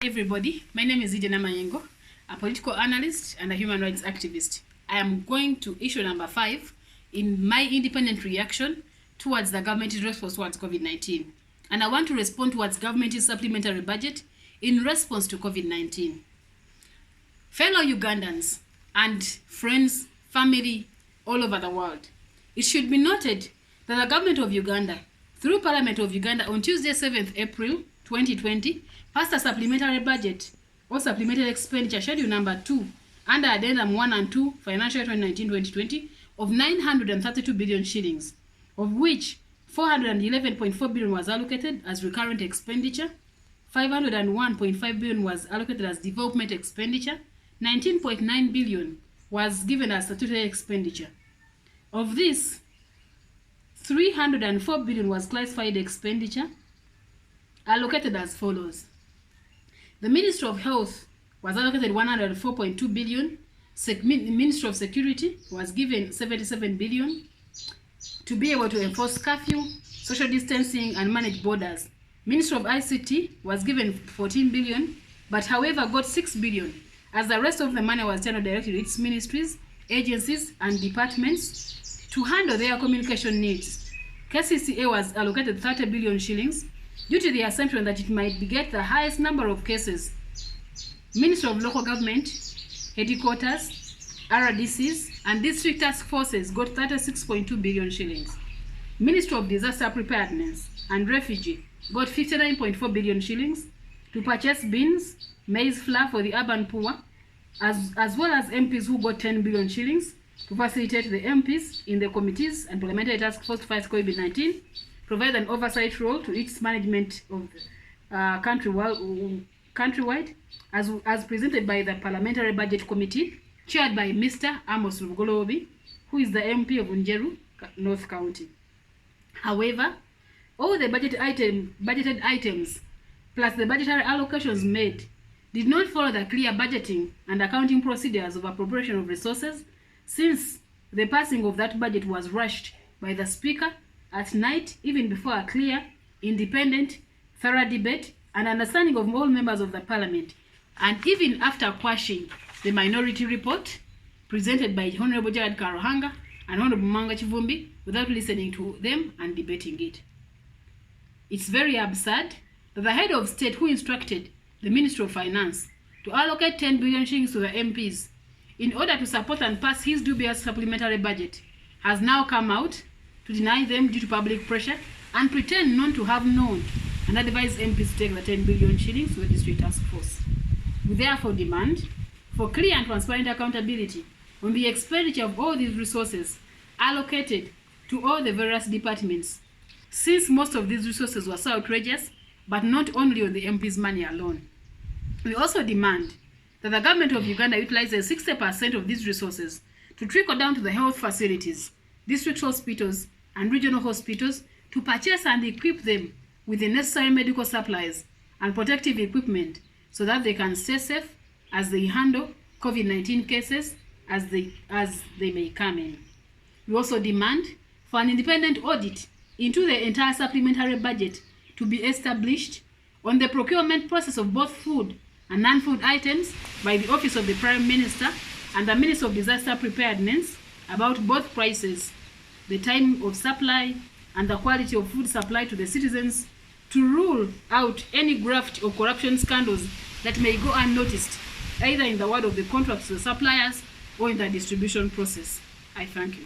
Everybody, my name is Lydiah Namayengo, a political analyst and a human rights activist. I am going to issue number 5 in my independent reaction towards the government's response towards COVID-19. And I want to respond towards government's supplementary budget in response to COVID-19. Fellow Ugandans and friends, family all over the world, it should be noted that the government of Uganda, through Parliament of Uganda on Tuesday 7th April 2020, passed a supplementary budget or supplementary expenditure schedule number 2 under addendum 1 and 2 financial year 2019-2020 of 932 billion shillings, of which 411.4 billion was allocated as recurrent expenditure, 501.5 billion was allocated as development expenditure, 19.9 billion was given as statutory expenditure. Of this, 304 billion was classified expenditure, allocated as follows. The Ministry of Health was allocated 104.2 billion. Ministry of Security was given 77 billion to be able to enforce curfew, social distancing, and manage borders. Ministry of ICT was given 14 billion, but however got 6 billion, as the rest of the money was channeled directly to its ministries, agencies, and departments to handle their communication needs. KCCA was allocated 30 billion shillings due to the assumption that it might get the highest number of cases. Ministry of Local Government, Headquarters, RDCs, and District Task Forces got 36.2 billion shillings. Ministry of Disaster Preparedness and Refugee got 59.4 billion shillings to purchase beans, maize flour for the urban poor, as well as MPs who got 10 billion shillings to facilitate the MPs in the committees and parliamentary task force to fight COVID-19, provide an oversight role to its management of countrywide, as presented by the Parliamentary Budget Committee, chaired by Mr. Amos Rugolobi, who is the MP of Njeru, North County. However, all the budgeted items, plus the budgetary allocations made, did not follow the clear budgeting and accounting procedures of appropriation of resources, since the passing of that budget was rushed by the Speaker at night, even before a clear, independent, thorough debate and understanding of all members of the Parliament, and even after quashing the minority report presented by Honorable Jared Karuhanga and Honorable Manga Chivumbi without listening to them and debating it. It's very absurd that the head of state who instructed the Ministry of Finance to allocate 10 billion shillings to the MPs in order to support and pass his dubious supplementary budget has now come out to deny them due to public pressure and pretend not to have known and advise MPs to take the 10 billion shillings to the district task force. We therefore demand for clear and transparent accountability on the expenditure of all these resources allocated to all the various departments, since most of these resources were so outrageous, but not only on the MPs' money alone. We also demand that the government of Uganda utilizes 60% of these resources to trickle down to the health facilities, district hospitals, and regional hospitals to purchase and equip them with the necessary medical supplies and protective equipment so that they can stay safe as they handle COVID-19 cases as they may come in. We also demand for an independent audit into the entire supplementary budget to be established on the procurement process of both food and non-food items by the Office of the Prime Minister and the Minister of Disaster Preparedness about both prices, the time of supply, and the quality of food supply to the citizens, to rule out any graft or corruption scandals that may go unnoticed, either in the word of the contracts to the suppliers or in the distribution process. I thank you.